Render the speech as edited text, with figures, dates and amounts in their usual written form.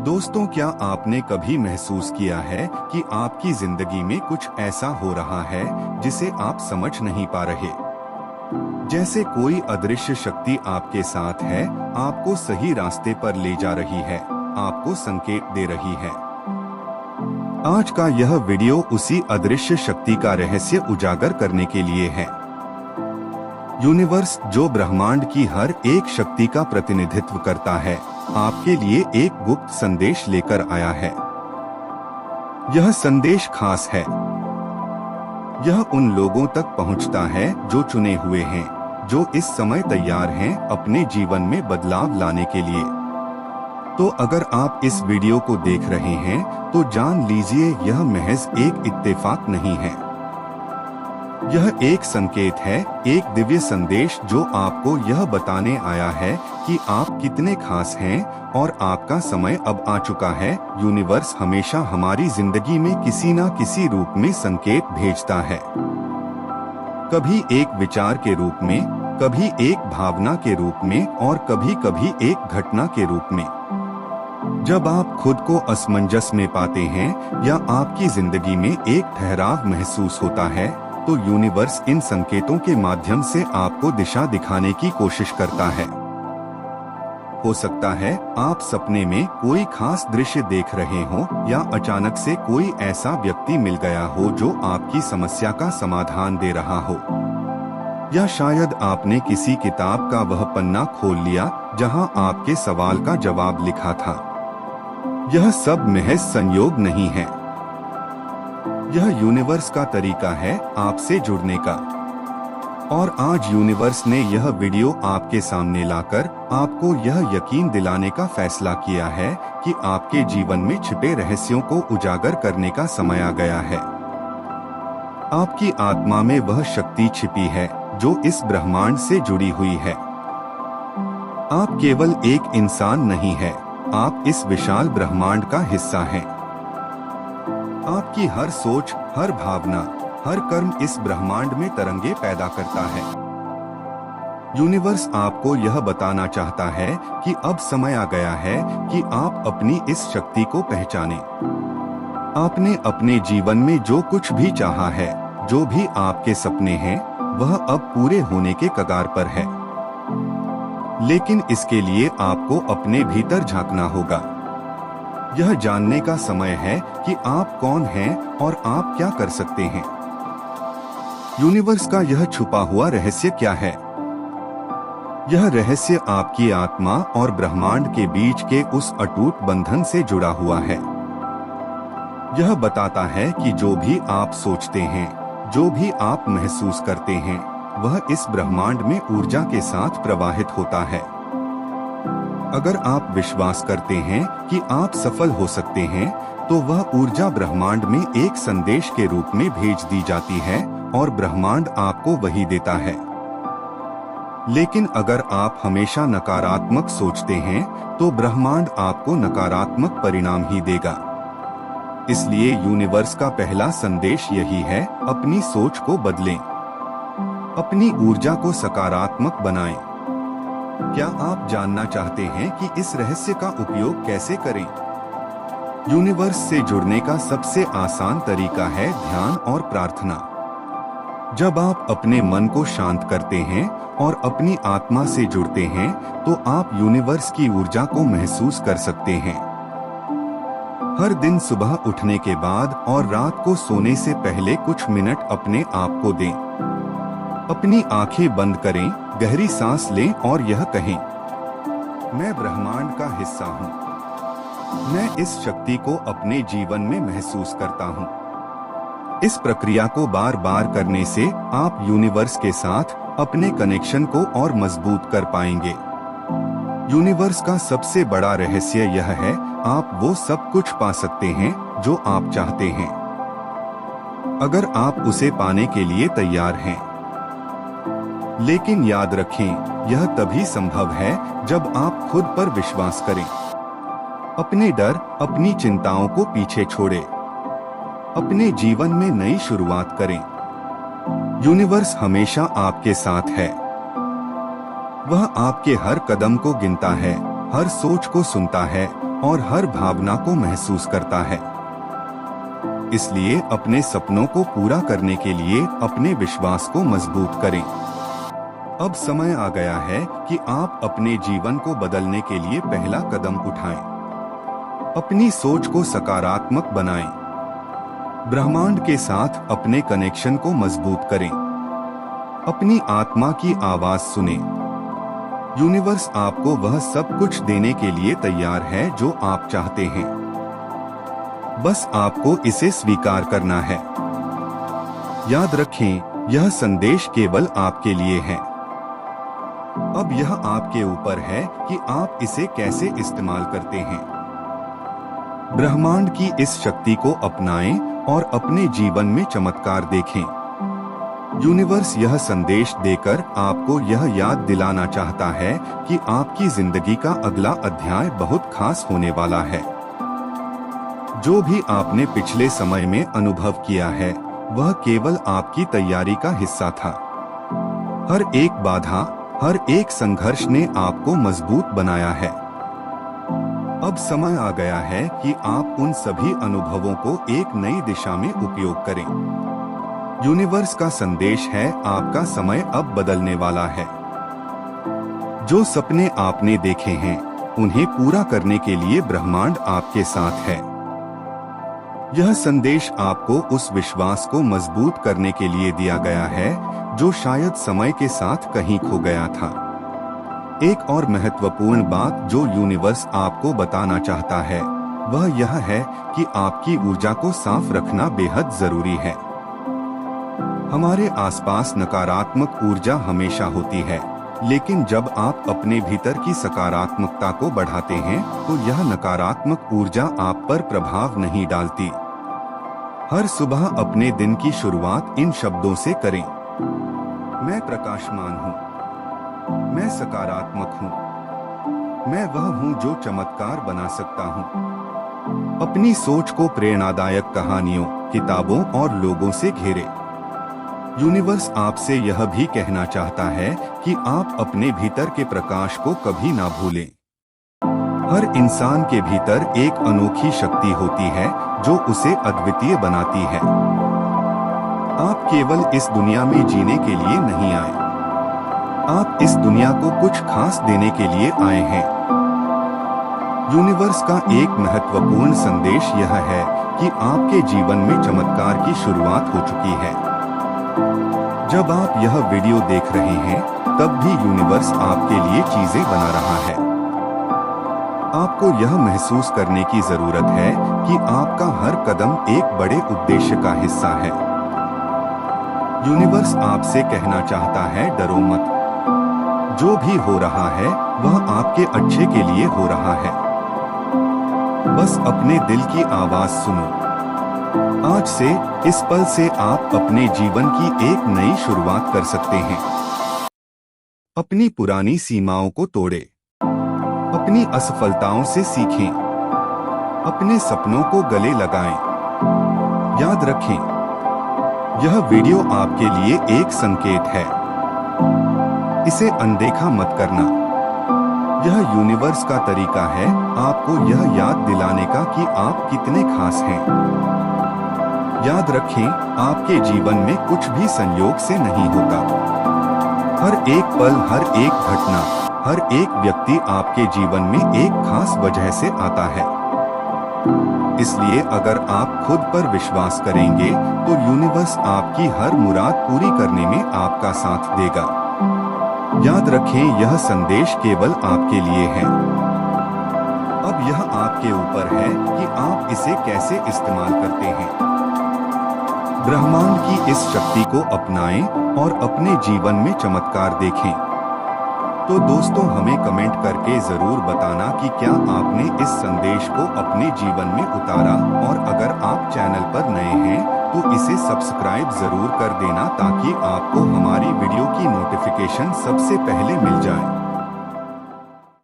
दोस्तों, क्या आपने कभी महसूस किया है कि आपकी जिंदगी में कुछ ऐसा हो रहा है जिसे आप समझ नहीं पा रहे? जैसे कोई अदृश्य शक्ति आपके साथ है, आपको सही रास्ते पर ले जा रही है, आपको संकेत दे रही है। आज का यह वीडियो उसी अदृश्य शक्ति का रहस्य उजागर करने के लिए है। यूनिवर्स, जो ब्रह्मांड की हर एक शक्ति का प्रतिनिधित्व करता है, आपके लिए एक गुप्त संदेश लेकर आया है। यह संदेश खास है। यह उन लोगों तक पहुंचता है जो चुने हुए हैं, जो इस समय तैयार हैं अपने जीवन में बदलाव लाने के लिए। तो अगर आप इस वीडियो को देख रहे हैं तो जान लीजिए, यह महज एक इत्तेफाक नहीं है। यह एक संकेत है, एक दिव्य संदेश जो आपको यह बताने आया है कि आप कितने खास हैं और आपका समय अब आ चुका है। यूनिवर्स हमेशा हमारी जिंदगी में किसी न किसी रूप में संकेत भेजता है। कभी एक विचार के रूप में, कभी एक भावना के रूप में और कभी कभी एक घटना के रूप में। जब आप खुद को असमंजस में पाते हैं या आपकी जिंदगी में एक ठहराव महसूस होता है, तो यूनिवर्स इन संकेतों के माध्यम से आपको दिशा दिखाने की कोशिश करता है। हो सकता है आप सपने में कोई खास दृश्य देख रहे हो, या अचानक से कोई ऐसा व्यक्ति मिल गया हो जो आपकी समस्या का समाधान दे रहा हो, या शायद आपने किसी किताब का वह पन्ना खोल लिया जहां आपके सवाल का जवाब लिखा था। यह सब महज संयोग नहीं है। यह यूनिवर्स का तरीका है आपसे जुड़ने का। और आज यूनिवर्स ने यह वीडियो आपके सामने लाकर आपको यह यकीन दिलाने का फैसला किया है कि आपके जीवन में छिपे रहस्यों को उजागर करने का समय आ गया है। आपकी आत्मा में वह शक्ति छिपी है जो इस ब्रह्मांड से जुड़ी हुई है। आप केवल एक इंसान नहीं है, आप इस विशाल ब्रह्मांड का हिस्सा हैं। आपकी हर सोच, हर भावना, हर कर्म इस ब्रह्मांड में तरंगे पैदा करता है। यूनिवर्स आपको यह बताना चाहता है कि अब समय आ गया है कि आप अपनी इस शक्ति को पहचानें। आपने अपने जीवन में जो कुछ भी चाहा है, जो भी आपके सपने हैं, वह अब पूरे होने के कगार पर है। लेकिन इसके लिए आपको अपने भीतर झांकना होगा। यह जानने का समय है कि आप कौन हैं और आप क्या कर सकते हैं। यूनिवर्स का यह छुपा हुआ रहस्य क्या है? यह रहस्य आपकी आत्मा और ब्रह्मांड के बीच के उस अटूट बंधन से जुड़ा हुआ है। यह बताता है कि जो भी आप सोचते हैं, जो भी आप महसूस करते हैं, वह इस ब्रह्मांड में ऊर्जा के साथ प्रवाहित होता है। अगर आप विश्वास करते हैं कि आप सफल हो सकते हैं, तो वह ऊर्जा ब्रह्मांड में एक संदेश के रूप में भेज दी जाती है और ब्रह्मांड आपको वही देता है। लेकिन अगर आप हमेशा नकारात्मक सोचते हैं, तो ब्रह्मांड आपको नकारात्मक परिणाम ही देगा। इसलिए यूनिवर्स का पहला संदेश यही है, अपनी सोच को बदलें, अपनी ऊर्जा को सकारात्मक बनाएं। क्या आप जानना चाहते हैं कि इस रहस्य का उपयोग कैसे करें? यूनिवर्स से जुड़ने का सबसे आसान तरीका है ध्यान और प्रार्थना। जब आप अपने मन को शांत करते हैं और अपनी आत्मा से जुड़ते हैं, तो आप यूनिवर्स की ऊर्जा को महसूस कर सकते हैं। हर दिन सुबह उठने के बाद और रात को सोने से पहले कुछ मिनट अपने आप को दें। अपनी आंखें बंद करें, गहरी सांस लें और यह कहें, मैं ब्रह्मांड का हिस्सा हूँ। मैं इस शक्ति को अपने जीवन में महसूस करता हूँ। इस प्रक्रिया को बार बार करने से आप यूनिवर्स के साथ अपने कनेक्शन को और मजबूत कर पाएंगे। यूनिवर्स का सबसे बड़ा रहस्य यह है, आप वो सब कुछ पा सकते हैं जो आप चाहते हैं, अगर आप उसे पाने के लिए तैयार हैं। लेकिन याद रखें, यह तभी संभव है जब आप खुद पर विश्वास करें। अपने डर, अपनी चिंताओं को पीछे छोड़ें। अपने जीवन में नई शुरुआत करें। यूनिवर्स हमेशा आपके साथ है। वह आपके हर कदम को गिनता है, हर सोच को सुनता है और हर भावना को महसूस करता है। इसलिए अपने सपनों को पूरा करने के लिए अपने विश्वास को मजबूत करें। अब समय आ गया है कि आप अपने जीवन को बदलने के लिए पहला कदम उठाएं। अपनी सोच को सकारात्मक बनाएं। ब्रह्मांड के साथ अपने कनेक्शन को मजबूत करें। अपनी आत्मा की आवाज सुनें। यूनिवर्स आपको वह सब कुछ देने के लिए तैयार है जो आप चाहते हैं। बस आपको इसे स्वीकार करना है। याद रखें, यह संदेश केवल आपके लिए है। अब यह आपके ऊपर है कि आप इसे कैसे इस्तेमाल करते हैं। ब्रह्मांड की इस शक्ति को अपनाएं और अपने जीवन में चमत्कार देखें। यूनिवर्स यह संदेश देकर आपको यह याद दिलाना चाहता है कि आपकी जिंदगी का अगला अध्याय बहुत खास होने वाला है। जो भी आपने पिछले समय में अनुभव किया है, वह केवल आपकी तैयारी का हिस्सा था। हर एक बाधा, हर एक संघर्ष ने आपको मजबूत बनाया है। अब समय आ गया है कि आप उन सभी अनुभवों को एक नई दिशा में उपयोग करें। यूनिवर्स का संदेश है, आपका समय अब बदलने वाला है। जो सपने आपने देखे हैं, उन्हें पूरा करने के लिए ब्रह्मांड आपके साथ है। यह संदेश आपको उस विश्वास को मजबूत करने के लिए दिया गया है जो शायद समय के साथ कहीं खो गया था। एक और महत्वपूर्ण बात जो यूनिवर्स आपको बताना चाहता है, वह यह है कि आपकी ऊर्जा को साफ रखना बेहद जरूरी है। हमारे आसपास नकारात्मक ऊर्जा हमेशा होती है, लेकिन जब आप अपने भीतर की सकारात्मकता को बढ़ाते हैं, तो यह नकारात्मक ऊर्जा आप पर प्रभाव नहीं डालती। हर सुबह अपने दिन की शुरुआत इन शब्दों से करें। मैं प्रकाशमान हूँ। मैं सकारात्मक हूँ। मैं वह हूँ जो चमत्कार बना सकता हूँ। अपनी सोच को प्रेरणादायक कहानियों, किताबों और लोगों से घेरे। यूनिवर्स आपसे यह भी कहना चाहता है कि आप अपने भीतर के प्रकाश को कभी ना भूलें। हर इंसान के भीतर एक अनोखी शक्ति होती है जो उसे अद्वितीय बनाती है। आप केवल इस दुनिया में जीने के लिए नहीं आए। आप इस दुनिया को कुछ खास देने के लिए आए हैं। यूनिवर्स का एक महत्वपूर्ण संदेश यह है कि आपके जीवन में चमत्कार की शुरुआत हो चुकी है। जब आप यह वीडियो देख रहे हैं, तब भी यूनिवर्स आपके लिए चीजें बना रहा है। आपको यह महसूस करने की जरूरत है कि आपका हर कदम एक बड़े उद्देश्य का हिस्सा है। यूनिवर्स आपसे कहना चाहता है, डरो मत। जो भी हो रहा है, वह आपके अच्छे के लिए हो रहा है। बस अपने दिल की आवाज सुनो। आज से, इस पल से आप अपने जीवन की एक नई शुरुआत कर सकते हैं। अपनी पुरानी सीमाओं को तोड़ें। अपनी असफलताओं से सीखें। अपने सपनों को गले लगाएं। याद रखें, यह वीडियो आपके लिए एक संकेत है। इसे अनदेखा मत करना। यह यूनिवर्स का तरीका है आपको यह याद दिलाने का कि आप कितने खास हैं। याद रखें, आपके जीवन में कुछ भी संयोग से नहीं होता। हर एक पल, हर एक घटना, हर एक व्यक्ति आपके जीवन में एक खास वजह से आता है। इसलिए अगर आप खुद पर विश्वास करेंगे, तो यूनिवर्स आपकी हर मुराद पूरी करने में आपका साथ देगा। याद रखें, यह संदेश केवल आपके लिए है। अब यह आपके ऊपर है कि आप इसे कैसे इस्तेमाल करते हैं। ब्रह्मांड की इस शक्ति को अपनाएं और अपने जीवन में चमत्कार देखें। तो दोस्तों, हमें कमेंट करके जरूर बताना कि क्या आपने इस संदेश को अपने जीवन में उतारा, और अगर आप चैनल पर नए हैं तो इसे सब्सक्राइब जरूर कर देना ताकि आपको हमारी वीडियो की नोटिफिकेशन सबसे पहले मिल जाए।